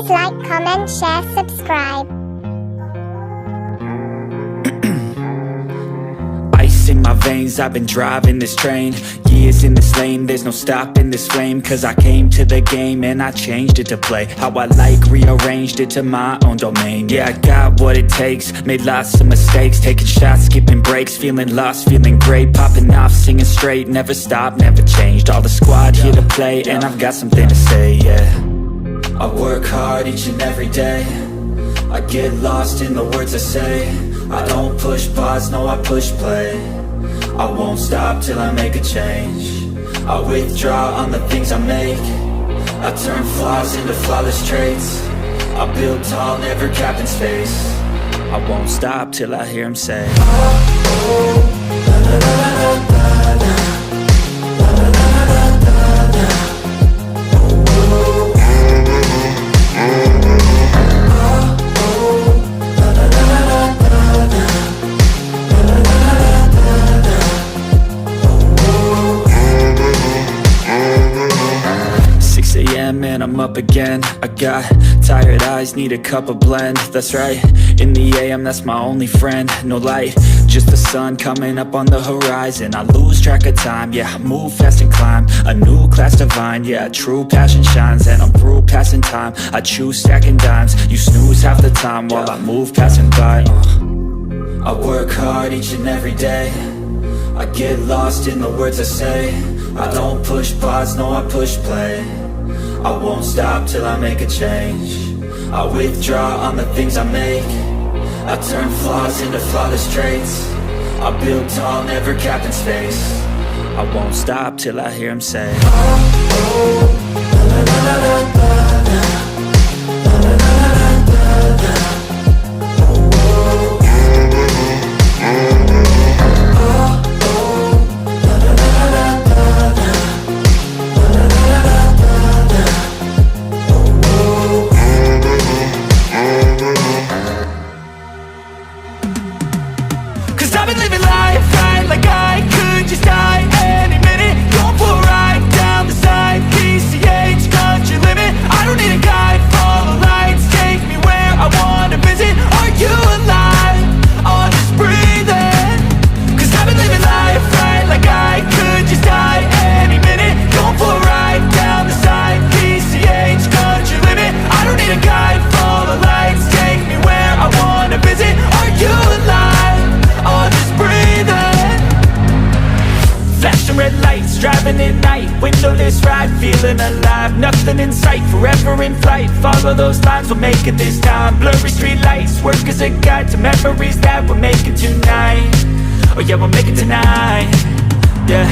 Please like, comment, share, subscribe. Ice in my veins, I've been driving this train. Years in this lane, there's no stopping this flame. Cause I came to the game and I changed it to play how I like, rearranged it to my own domain. Yeah, I got what it takes, made lots of mistakes, taking shots, skipping breaks, feeling lost, feeling great, popping off, singing straight, never stopped, never changed. All the squad here to play and I've got something to say, yeah. I work hard each and every day, I get lost in the words I say. I don't push pause, no I push play. I won't stop till I make a change. I withdraw on the things I make. I turn flaws into flawless traits. I build tall, never capped in space. I won't stop till I hear him say, oh, oh, la, la, la, la, la, la. And I'm up again. I got tired eyes, need a cup of blend. That's right, in the AM, that's my only friend. No light, just the sun coming up on the horizon. I lose track of time, yeah, I move fast and climb a new class divine, yeah, true passion shines. And I'm through passing time, I choose stacking dimes. You snooze half the time while I move passing by. I work hard each and every day, I get lost in the words I say. I don't push pause, no I push play. I won't stop till I make a change. I withdraw on the things I make. I turn flaws into flawless traits. I build tall, never capped in space. I won't stop till I hear him say, oh, oh, la, la, la, la, la, la. I've been living life right like I could just die any minute. Going for a ride down the side, PCH, country limit. I don't need a guide, follow lights, take me where I wanna visit. Are you alive? Or just breathing? Cause I've been living life right like I could just die any minute. Going for a ride down the side, PCH, country limit. I don't need a guide, follow lights, take me where I wanna visit. Are you alive? Or just breathing? Flashing red lights, driving at night, windowless ride, feeling alive. Nothing in sight, forever in flight. Follow those lines, we'll make it this time. Blurry street lights, work as a guide to memories that we're making tonight. Oh yeah, we'll make it tonight. Yeah,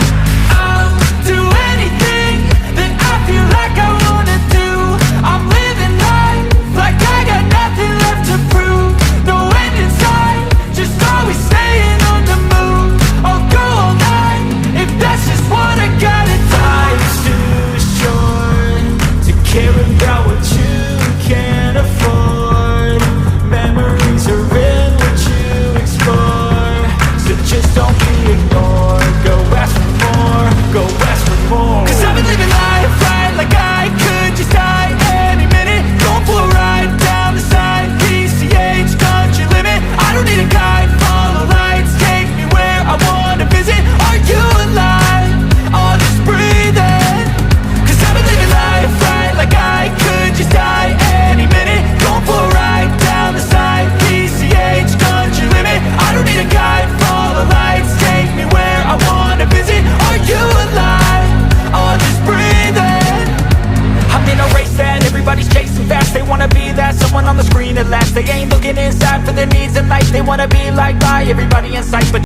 I'll do anything that I feel like I wanna do. I'm living life like I got nothing left to prove. No end in sight, just always staying on the move. I'll go all night if that's just what I gotta do. Life's too short to care about what you can't afford. Memories are in what you explore, so just don't be ignored. Go ask for more, go ask for more. Cause I've been living life right like I could just die any minute. Going for a ride down the side, PCH, country limit. I don't need a guide, follow lights, take me where I wanna visit. Are you alive? Or just breathing? Cause I've been living life right like I could just die any minute. Going for a ride down the side, PCH, country limit. I don't need a guide, follow lights, take me where I wanna visit. Are you alive? Or just breathing? I'm in a race that everybody's chasing fast. They wanna be that someone on the screen at last. They ain't looking inside for their needs in life. They wanna be liked by everybody in sight, but